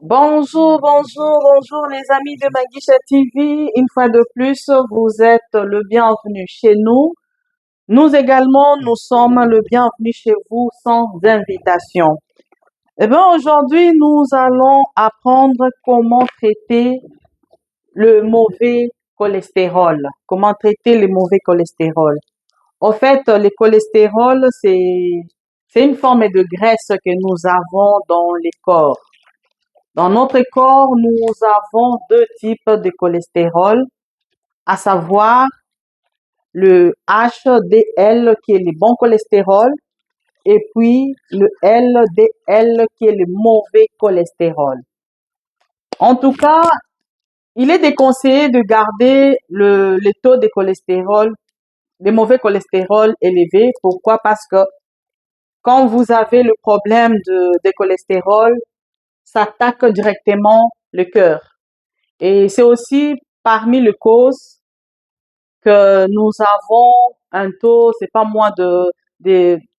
Bonjour les amis de Magisha TV. Une fois de plus, vous êtes le bienvenu chez nous. Nous également, nous sommes le bienvenu chez vous sans invitation. Eh bien, aujourd'hui, nous allons apprendre comment traiter le mauvais cholestérol. Comment traiter le mauvais cholestérol. En fait, le cholestérol, c'est une forme de graisse que nous avons dans les corps. Dans notre corps, nous avons deux types de cholestérol, à savoir le HDL qui est le bon cholestérol et puis le LDL qui est le mauvais cholestérol. En tout cas, il est déconseillé de garder le taux de cholestérol, de mauvais cholestérol élevé. Pourquoi? Parce que quand vous avez le problème de cholestérol, ça attaque directement le cœur. Et c'est aussi parmi les causes que nous avons un taux, c'est pas moins de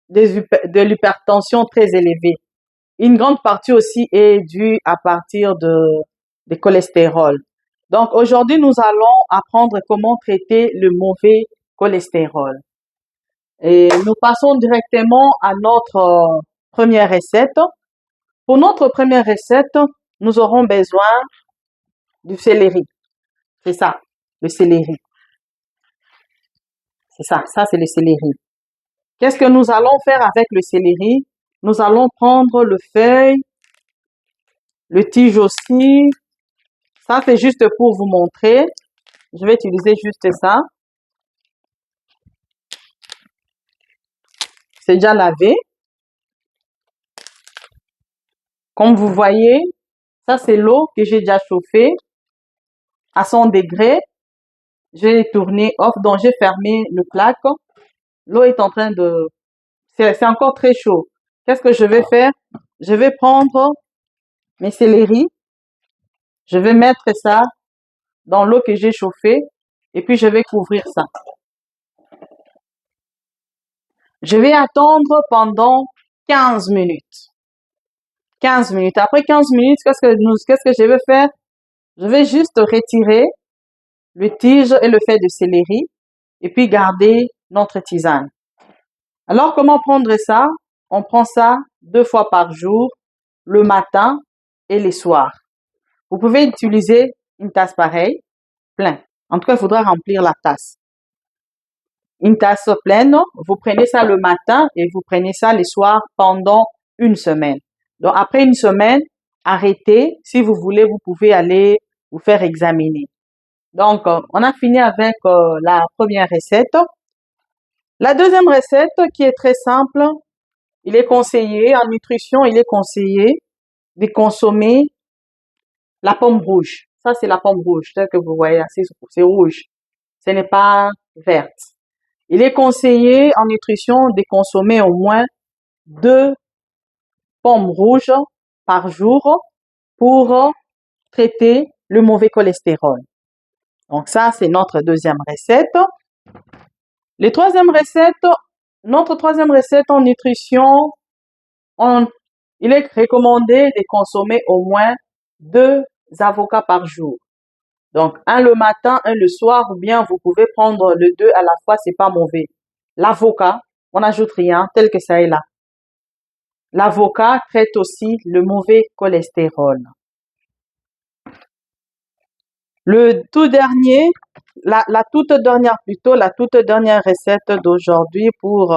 l'hypertension très élevé. Une grande partie aussi est due à partir de cholestérol. Donc aujourd'hui, nous allons apprendre comment traiter le mauvais cholestérol. Et nous passons directement à notre première recette. Pour notre première recette, nous aurons besoin du céleri. C'est ça, le céleri. C'est ça c'est le céleri. Qu'est-ce que nous allons faire avec le céleri? Nous allons prendre le feuille, le tige aussi. Ça, c'est juste pour vous montrer. Je vais utiliser juste ça. C'est déjà lavé. Comme vous voyez, ça, c'est l'eau que j'ai déjà chauffée à 100 degrés. J'ai tourné off, donc j'ai fermé le plaque. L'eau est en train de... C'est encore très chaud. Qu'est-ce que je vais faire? Je vais prendre mes céleris. Je vais mettre ça dans l'eau que j'ai chauffée et puis je vais couvrir ça. Je vais attendre pendant 15 minutes. 15 minutes. Après 15 minutes, qu'est-ce que je vais faire? Je vais juste retirer le tige et le feuille de céleri et puis garder notre tisane. Alors, comment prendre ça? On prend ça 2 fois par jour, le matin et le soir. Vous pouvez utiliser une tasse pareille, plein. En tout cas, il faudra remplir la tasse. Une tasse pleine, vous prenez ça le matin et vous prenez ça le soir pendant une semaine. Donc, après une semaine, arrêtez. Si vous voulez, vous pouvez aller vous faire examiner. Donc, on a fini avec la première recette. La deuxième recette, qui est très simple, il est conseillé, en nutrition, il est conseillé de consommer la pomme rouge. Ça, c'est la pomme rouge, telle que vous voyez là, c'est rouge. Ce n'est pas verte. Il est conseillé en nutrition de consommer au moins 2 pommes rouges par jour pour traiter le mauvais cholestérol. Donc ça, c'est notre deuxième recette. Notre troisième recette en nutrition, il est recommandé de consommer au moins 2 avocats par jour. Donc, un le matin, un le soir, ou bien vous pouvez prendre le deux à la fois, c'est pas mauvais. L'avocat, on n'ajoute rien, tel que ça est là. L'avocat traite aussi le mauvais cholestérol. Le tout dernier, la toute dernière plutôt, la toute dernière recette d'aujourd'hui pour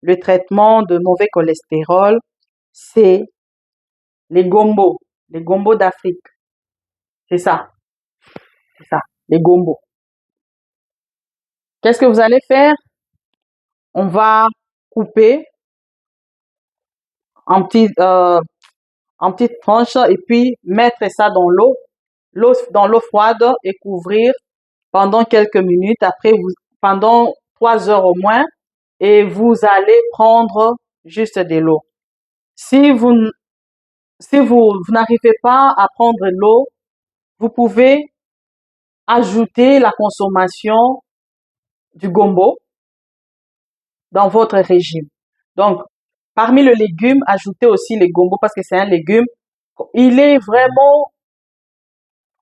le traitement de mauvais cholestérol, c'est les gombos d'Afrique. C'est ça, c'est ça, les gombos. Qu'est-ce que vous allez faire? On va couper en en petites tranches et puis mettre ça dans dans l'eau froide et couvrir pendant quelques minutes. Après, pendant 3 heures au moins, et vous allez prendre juste de l'eau. Si vous, vous n'arrivez pas à prendre l'eau, vous pouvez ajouter la consommation du gombo dans votre régime. Donc, parmi les légumes, ajoutez aussi les gombos parce que c'est un légume. il est vraiment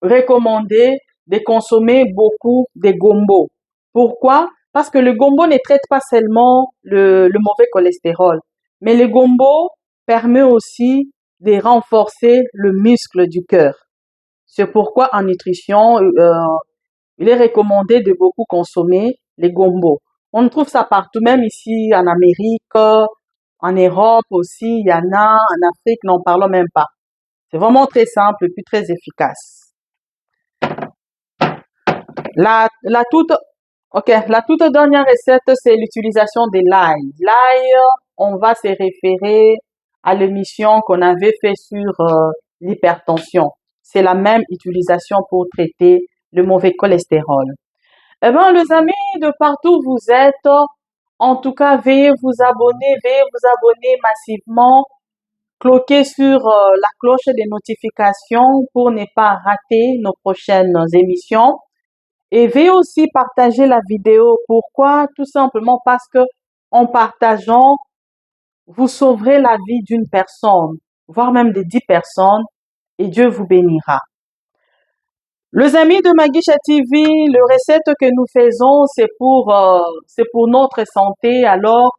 recommandé de consommer beaucoup de gombo. Pourquoi? Parce que le gombo ne traite pas seulement le mauvais cholestérol, mais le gombo permet aussi de renforcer le muscle du cœur. C'est pourquoi en nutrition, il est recommandé de beaucoup consommer les gombo. On trouve ça partout, même ici en Amérique, en Europe aussi, il y en a, en Afrique, n'en parlons même pas. C'est vraiment très simple et puis très efficace. La toute, ok, la toute dernière recette, c'est l'utilisation de l'ail. L'ail, on va se référer à l'émission qu'on avait fait sur l'hypertension. C'est la même utilisation pour traiter le mauvais cholestérol. Eh bien, les amis, de partout où vous êtes, en tout cas, veuillez vous abonner massivement, cliquez sur la cloche des notifications pour ne pas rater nos prochaines émissions. Et veuillez aussi partager la vidéo. Pourquoi? Tout simplement parce que en partageant, vous sauverez la vie d'une personne, voire même de 10 personnes, et Dieu vous bénira. Les amis de Magisha TV, les recettes que nous faisons, c'est pour notre santé. Alors,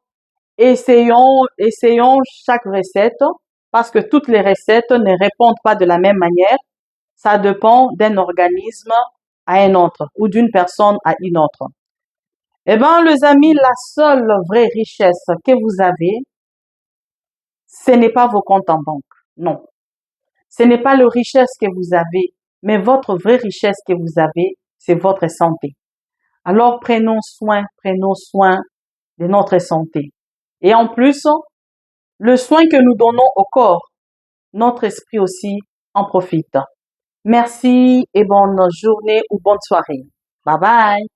essayons chaque recette parce que toutes les recettes ne répondent pas de la même manière. Ça dépend d'un organisme à un autre ou d'une personne à une autre. Eh bien, les amis, la seule vraie richesse que vous avez, ce n'est pas vos comptes en banque. Non. Ce n'est pas la richesse que vous avez, mais votre vraie richesse que vous avez, c'est votre santé. Alors, prenons soin de notre santé. Et en plus, le soin que nous donnons au corps, notre esprit aussi en profite. Merci et bonne journée ou bonne soirée. Bye bye.